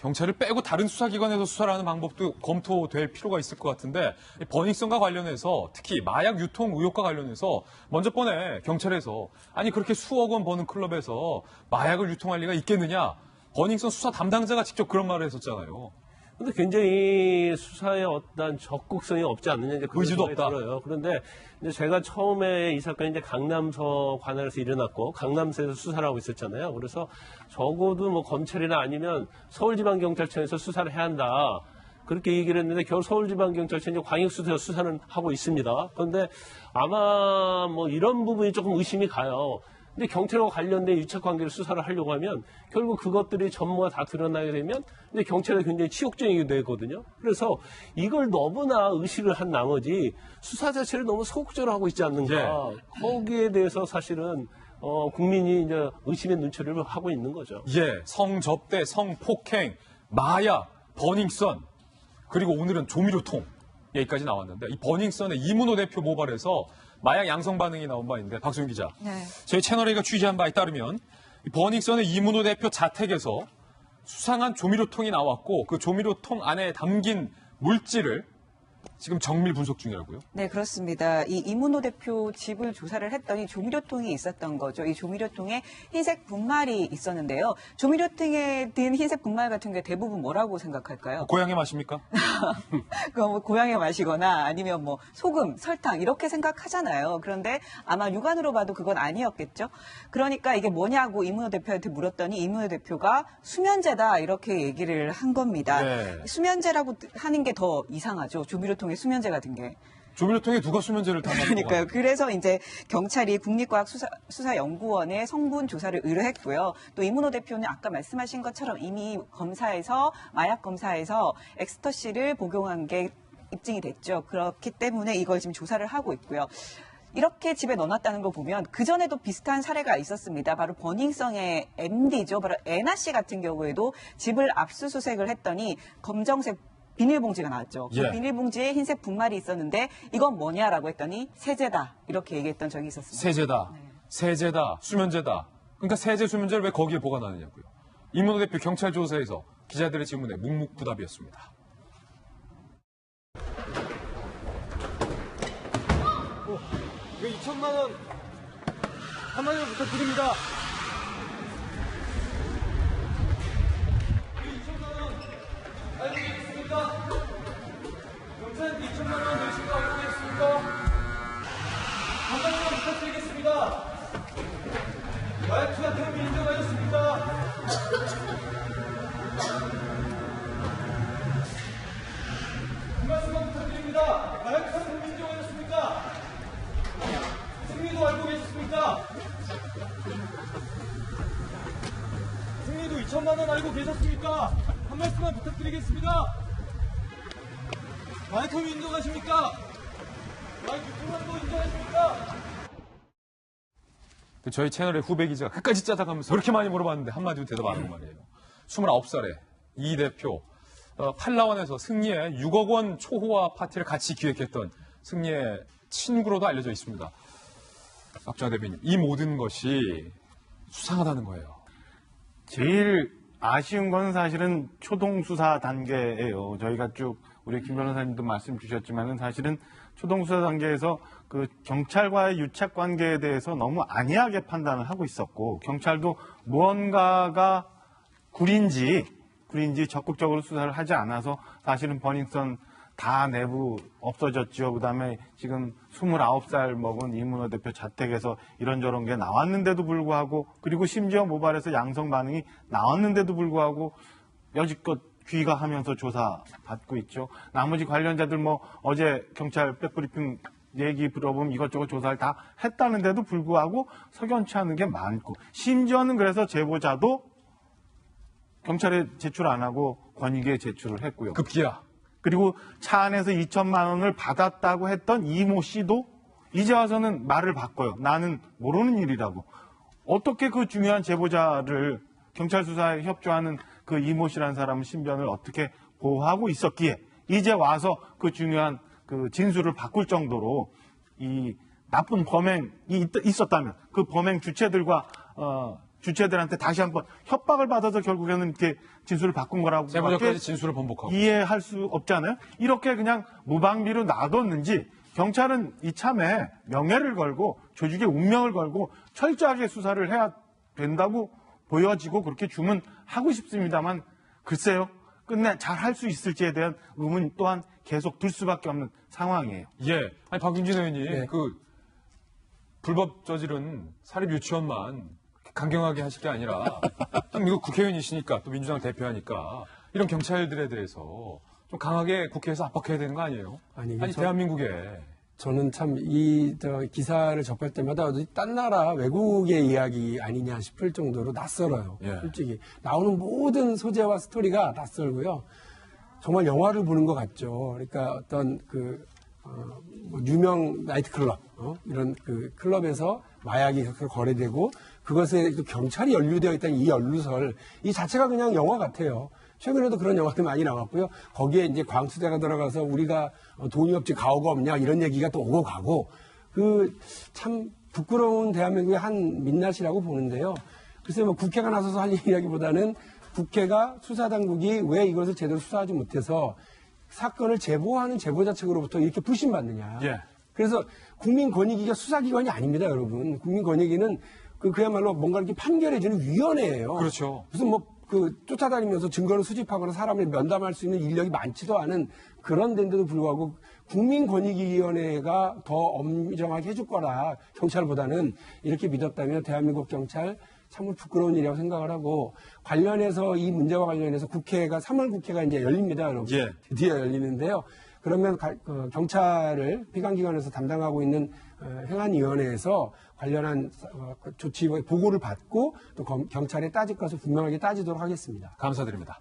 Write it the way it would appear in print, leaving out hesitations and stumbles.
경찰을 빼고 다른 수사기관에서 수사를 하는 방법도 검토될 필요가 있을 것 같은데 버닝썬과 관련해서 특히 마약 유통 의혹과 관련해서 먼저 번에 경찰에서 아니 그렇게 수억 원 버는 클럽에서 마약을 유통할 리가 있겠느냐. 버닝썬 수사 담당자가 직접 그런 말을 했었잖아요. 근데 굉장히 수사에 어떤 적극성이 없지 않느냐 이제 그런 의지도 생각이 없다. 들어요. 그런데 이제 제가 처음에 이 사건이 이제 강남서 관할에서 일어났고 강남서에서 수사를 하고 있었잖아요. 그래서 적어도 뭐 검찰이나 아니면 서울지방경찰청에서 수사를 해야 한다. 그렇게 얘기를 했는데 겨우 서울지방경찰청이 광역수사 수사는 하고 있습니다. 그런데 아마 뭐 이런 부분이 조금 의심이 가요. 근데 경찰과 관련된 유착관계를 수사를 하려고 하면 결국 그것들이 전모가 다 드러나게 되면 이제 경찰이 굉장히 치욕적이게 되거든요. 그래서 이걸 너무나 의식을 한 나머지 수사 자체를 너무 소극적으로 하고 있지 않는가. 예. 거기에 대해서 사실은 국민이 이제 의심의 눈초리를 하고 있는 거죠. 예, 성접대, 성폭행, 마약, 버닝썬, 그리고 오늘은 조미료통 얘기까지 나왔는데 이 버닝썬의 이문호 대표 모발에서 마약 양성 반응이 나온 바 있는데 박수영 기자, 네. 저희 채널A가 취재한 바에 따르면 이 버닝썬의 이문호 대표 자택에서 수상한 조미료통이 나왔고 그 조미료통 안에 담긴 물질을 지금 정밀 분석 중이라고요? 네, 그렇습니다. 이 이문호 대표 집을 조사를 했더니 조미료통이 있었던 거죠. 이 조미료통에 흰색 분말이 있었는데요. 조미료통에 든 흰색 분말 같은 게 대부분 뭐라고 생각할까요? 고향의 맛입니까? 그거 뭐 고향의 맛이거나 아니면 뭐 소금, 설탕 이렇게 생각하잖아요. 그런데 아마 육안으로 봐도 그건 아니었겠죠. 그러니까 이게 뭐냐고 이문호 대표한테 물었더니 이문호 대표가 수면제다 이렇게 얘기를 한 겁니다. 네. 수면제라고 하는 게 더 이상하죠. 조미료통에 수면제가 든 게. 조미료통에 누가 수면제를 담았는 그러니까요. 그래서 이제 경찰이 국립과학수사연구원에 성분 조사를 의뢰했고요. 또 이문호 대표는 아까 말씀하신 것처럼 이미 마약 검사에서 엑스터시를 복용한 게 입증이 됐죠. 그렇기 때문에 이걸 지금 조사를 하고 있고요. 이렇게 집에 넣어놨다는 거 보면 그전에도 비슷한 사례가 있었습니다. 바로 버닝썬의 MD죠. 바로 애나 씨 같은 경우에도 집을 압수수색을 했더니 검정색 비닐봉지가 나왔죠. 그 예. 비닐봉지에 흰색 분말이 있었는데 이건 뭐냐라고 했더니 세제다. 이렇게 얘기했던 적이 있었습니다. 세제다, 네. 세제다, 수면제다. 그러니까 세제, 수면제를 왜 거기에 보관하느냐고요. 이문호 대표 경찰 조사에서 기자들의 질문에 묵묵부답이었습니다. 이거 2천만 원 한마디 부탁드립니다. 알고 계십니까? 경찰한테 2천만 원 내신 거 알고 계십니까? 한마디만 부탁드리겠습니다. 마약 투하 혐의 인정하셨습니까? 한 말씀만 부탁드립니다. 마약 투하 혐의 인정하셨습니까? 승리도 알고 계셨습니까? 승리도 2천만 원 알고 계셨습니까? 한 말씀만 부탁드리겠습니다. 마약 혐의 인정하십니까? 마약 유통하는 거 인정하십니까? 저희 채널의 후배 기자가 끝까지 짜다가면서 그렇게 많이 물어봤는데 한마디도 대답 안 하는 말이에요. 29살에 이 대표 팔라완에서 승리의 6억 원 초호화 파티를 같이 기획했던 승리의 친구로도 알려져 있습니다. 박정하 대표님, 이 모든 것이 수상하다는 거예요. 제일 아쉬운 건 사실은 초동수사 단계예요. 저희가 쭉 우리 김 변호사님도 말씀 주셨지만은 사실은 초동수사 단계에서 그 경찰과의 유착 관계에 대해서 너무 안이하게 판단을 하고 있었고 경찰도 무언가가 구린지 적극적으로 수사를 하지 않아서 사실은 버닝썬 다 내부 없어졌죠. 그다음에 지금 29살 먹은 이문호 대표 자택에서 이런저런 게 나왔는데도 불구하고 그리고 심지어 모발에서 양성 반응이 나왔는데도 불구하고 여지껏 귀가하면서 조사받고 있죠. 나머지 관련자들 뭐 어제 경찰 백브리핑 얘기 들어보면 이것저것 조사를 다 했다는데도 불구하고 석연치 않은 게 많고 심지어는 그래서 제보자도 경찰에 제출 안 하고 권익위에 제출을 했고요. 급기야. 그리고 차 안에서 2천만 원을 받았다고 했던 이모 씨도 이제 와서는 말을 바꿔요. 나는 모르는 일이라고. 어떻게 그 중요한 제보자를 경찰 수사에 협조하는 그 이모 씨라는 사람은 신변을 어떻게 보호하고 있었기에 이제 와서 그 중요한 그 진술을 바꿀 정도로 이 나쁜 범행이 있었다면 그 범행 주체들과 주체들한테 다시 한번 협박을 받아서 결국에는 이렇게 진술을 바꾼 거라고 제보자까지 진술을 번복하고. 이해할 수 없잖아요. 이렇게 그냥 무방비로 놔뒀는지 경찰은 이참에 명예를 걸고 조직의 운명을 걸고 철저하게 수사를 해야 된다고 보여지고 그렇게 주문하고 싶습니다만 글쎄요. 끝내 잘 할 수 있을지에 대한 의문 또한 계속 들 수밖에 없는 상황이에요. 예. 아니, 박윤진 의원님, 네. 그, 불법 저지른 사립 유치원만 강경하게 하실 게 아니라, 또 미국 국회의원이시니까, 또 민주당 대표하니까, 이런 경찰들에 대해서 좀 강하게 국회에서 압박해야 되는 거 아니에요? 아니, 대한민국에. 저는 참 이 기사를 접할 때마다 어디 딴 나라 외국의 이야기 아니냐 싶을 정도로 낯설어요. 예. 솔직히 나오는 모든 소재와 스토리가 낯설고요. 정말 영화를 보는 것 같죠. 그러니까 어떤 뭐 유명 나이트클럽 이런 그 클럽에서 마약이 거래되고 그것에 또 경찰이 연루되어 있다는 이 연루설 이 자체가 그냥 영화 같아요. 최근에도 그런 영화들 많이 나왔고요. 거기에 이제 광수대가 들어가서 우리가 돈이 없지 가오가 없냐 이런 얘기가 또 오고 가고 그 참 부끄러운 대한민국의 한 민낯이라고 보는데요. 글쎄 뭐 국회가 나서서 할 이야기보다는 국회가 수사당국이 왜 이것을 제대로 수사하지 못해서 사건을 제보하는 제보자 측으로부터 이렇게 불신받느냐. 예. 그래서 국민권익위가 수사기관이 아닙니다, 여러분. 국민권익위는 그야말로 뭔가 이렇게 판결해주는 위원회예요. 그렇죠. 무슨 쫓아다니면서 증거를 수집하거나 사람을 면담할 수 있는 인력이 많지도 않은 그런 데인데도 불구하고 국민권익위원회가 더 엄정하게 해줄 거라 경찰보다는 이렇게 믿었다면 대한민국 경찰 참으로 부끄러운 일이라고 생각을 하고 관련해서 이 문제와 관련해서 국회가 3월 국회가 이제 열립니다, 여러분. 예. 드디어 열리는데요. 그러면 경찰을 피감기관에서 담당하고 있는 행안위원회에서 관련한 조치 보고를 받고 또 경찰에 따질 것을 분명하게 따지도록 하겠습니다. 감사드립니다.